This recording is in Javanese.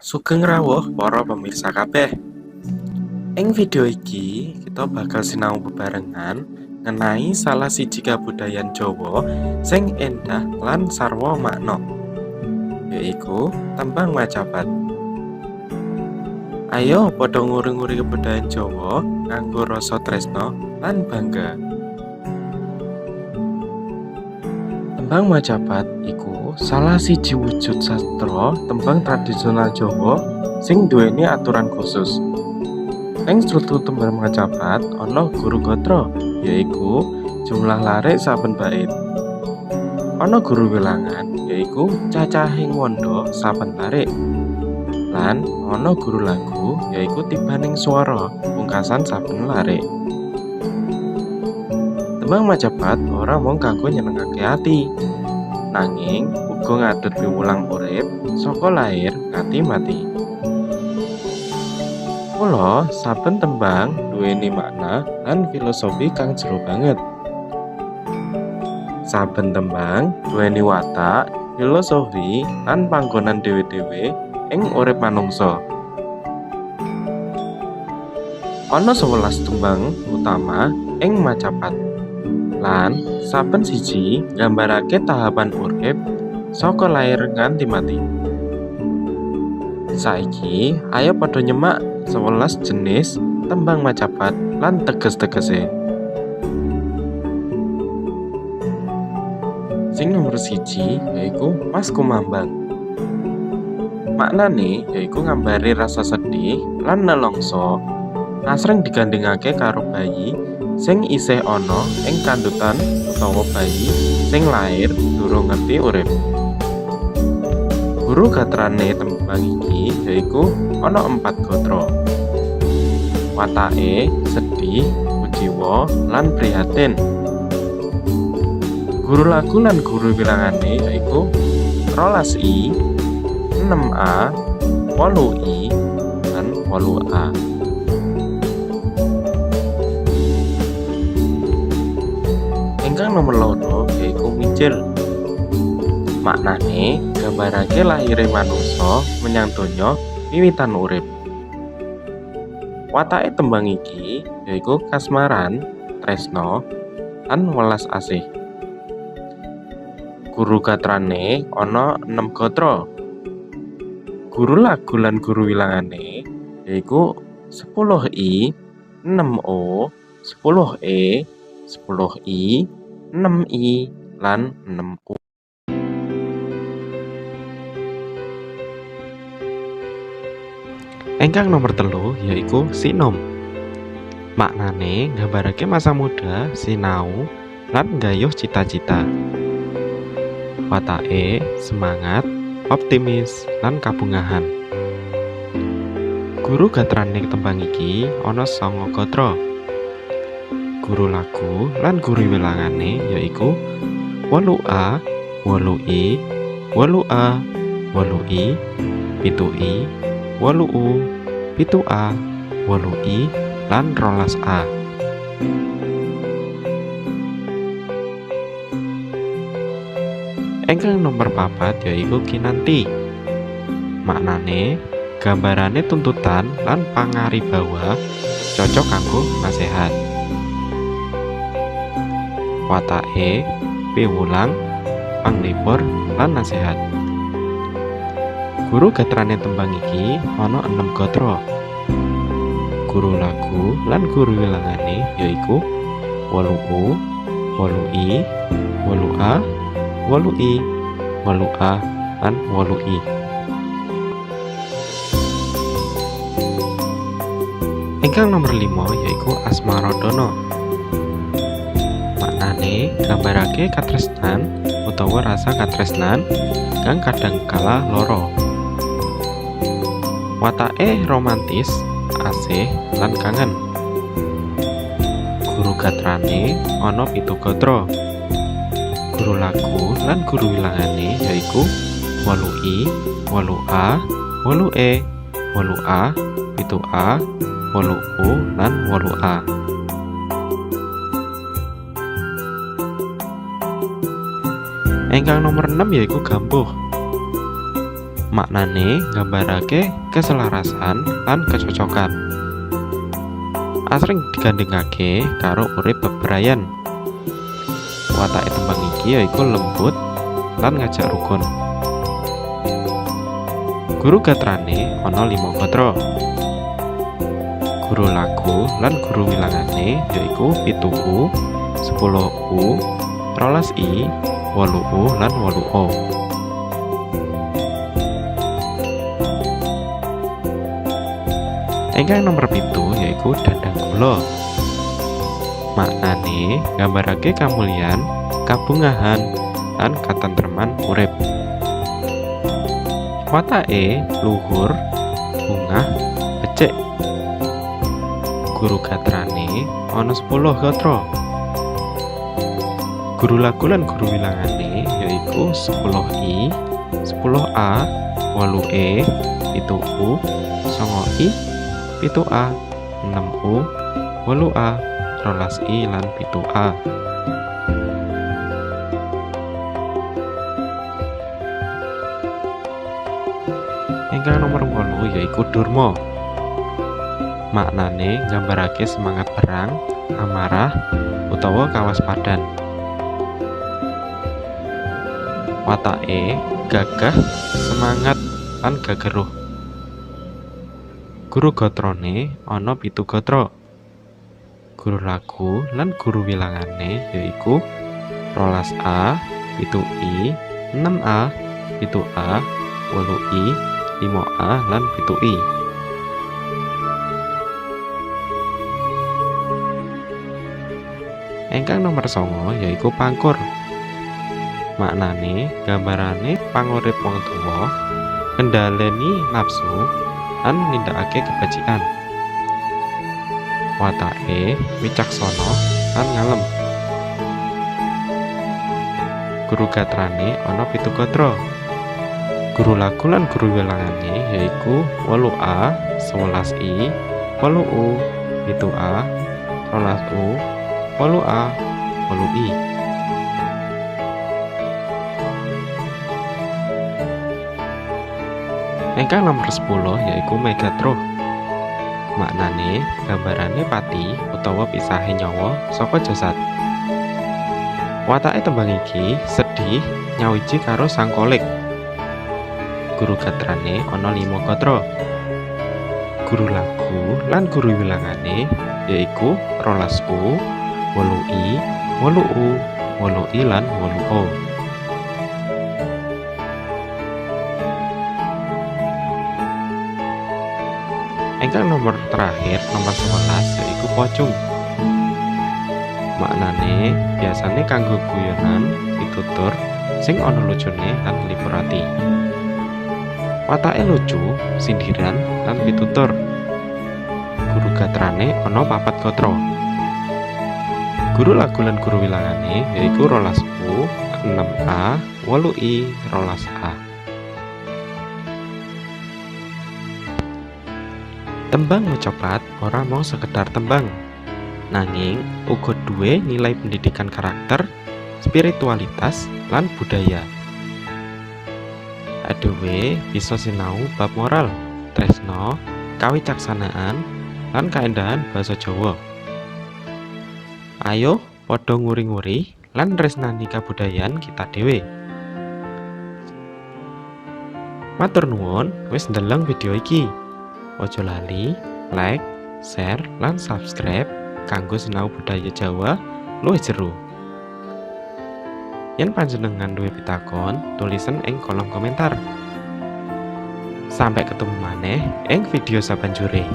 Sugeng rawuh para pemirsa kabeh. Ing video iki kita bakal sinau bebarengan ngenai salah siji kabudayan Jawa sing endah lan sarwa makna, yaiku tembang macapat. Ayo padha nguri-nguri kebudayaan Jawa nganggo rasa tresna lan bangga. Tembang macapat iku salah siji wujud sastra tembang tradisional Jawa sing duweni aturan khusus. Ing struktur tembang macapat ana guru gatra, yaiku jumlah larik saben bait. Ana guru wilangan, yaiku cacahing wanda saben larik. Lan ana guru lagu, yaiku tibaning swara pungkasan saben larik. Tembang macapat ora mung kanggo nyenengake ati, nanging uga ngadhut piwulang urip saka lair nganti mati. Mula saben tembang duweni makna lan filosofi kang jero banget. Saben tembang duweni watak, filosofi lan panggonan dhewe-dhewe ing urip manungsa. Ana 11 tembang utama ing macapat. Lan saben siji nggambarake tahapan urip saka lair nganti mati. Saiki ayo padha nyemak 11 jenis tembang macapat lan teges-tegese. Sing nomor 1 yaiku Mas Kumambang. Maknane yaiku ngambari rasa sedih lan nelongso asring digandhengake karo bayi sing isih ana ing kandhutan utawa bayi sing lair durung ngerti urip. Guru gatrane tembang iki yaiku ana 4 gatra. Watake sedih, kuciwa, lan prihatin. Guru lagu lan guru wilangane yaiku 12I, 6A, 8I, lan 8A. Ingkang nomor loro yaiku Micil. Maknane gambarake lahire manungsa menyang donya wiwitan urip. Watake tembang iki yaiku kasmaran, tresna, lan welas asih. Guru gatrane ana 6 gatra. Guru lagu lan guru wilangane yaiku 10I, 6O, 10E, 10I, 6I, lan 6U. Ingkang nomor 3 yaiku Sinom. Maknane nggambarake masa muda, sinau, lan nggayuh cita-cita. Watake semangat, optimis, lan kabungahan. Guru gatrane tembang iki ana 9 gatra. Guru lagu lan guru wilangane yaiku 8A, 8I, 8A, 8I, 7I, 8U, 7A, 8I, lan 12A. Ingkang nomor 4 yaiku Kinanti. Maknane gambarane tuntutan lan pangaribawa cocok kanggo nasehat. Watake piwulang, panglipur, lan nasehat. Guru gatrane tembang iki ana 6 gatra. Guru lagu lan guru wilangane yaiku 8U, 8I, 8A, 8I, 8A, lan 8I. Ingkang nomor 5 yaiku Asmaradana. Maknane gambarake katresnan utawa rasa katresnan kang kadang kala lara. Watake romantis, asih, lan kangen. Guru gatrane ana 7 gatra. Guru lagu lan guru wilangane yaiku 8I, 8A, 8E, 8A, 7A, 8U, lan 8A. Ingkang nomor 6 yaiku Gambuh. Maknane nggambarake keselarasan lan kecocokan. Asring digandhengake karo urip bebrayan. Watake tembang iki yaiku lembut lan ngajak rukun. Guru gatrane ana 5 gatra. Guru lagu lan guru wilangane yaiku 7U, 10U, 12I, 8U lan 8O. Ingkang nomor 7 yaiku dandang kula. Maknane nggambarake kamulyan, kabungahan lan katentreman urip. Watake luhur, bungah, becik. Guru gatrane ana 10 gatra. Guru lagu lan guru wilangane yaiku 10I, 10A, 8E, 7U, 9I, 7A, 6U, 8A, 12I lan 7A. Ingkang nomor 8 yaiku durma. Maknane nggambarake semangat perang, amarah utawa kawaspadan. Watake gagah, semangat lan gageruh. Guru gatrane ana 7 gatra. Guru lagu lan guru wilangane yaiku 12A, 7I, 6A, 7A, 8I, 5A lan 7I. Ingkang nomor 9 yaiku pangkur. Maknane gambarane pangurip wong tuwa, kendhaleni nafsu lan nindakake kebajikan. Watake wicaksana lan ngalem. Guru gatrane ana 7 gatra. Guru lagu lan guru wilangane yaiku 8A, 11I, 8U, 7A, 12U, 8A, 8I. Ingkang nomor 10 yaiku megatruh. Maknane gambarane pati utawa pisahe nyawa saka jasad. Watake tembang iki sedih nyawiji karo sang kolik. Guru gatrane ana 5 gatra. Guru lagu lan guru wilangane yaiku 12U, 8I, 8U, 8I lan 8O. Ingkang nomor terakhir nomor 11 yaiku pocung. Maknane biasane kanggo guyonan, pitutur sing ana lucune lan nglipur ati. Watake lucu, sindiran lan pitutur. Guru gatrane ana 4 gatra. Guru lagu lan guru wilangane yaiku 12U, 6A, 8I, 12A. Tembang Mecopat ora mau sekedar tembang, nanging uga duwe nilai pendidikan karakter, spiritualitas, lan budaya. Adewe bisa sinau bab moral, tresno, kawicaksanaan, lan kaendahan basa Jawa. Ayo padha nguri-nguri lan tresnani kabudayan kita dhewe. Matur nuwun wis ndeleng video iki. Ojo lali like, share, lan subscribe kanggo sinau budaya Jawa luwih jero. Yen panjenengan duwe pitakon, tulisan ing kolom komentar. Sampai ketemu maneh ing video sabanjure.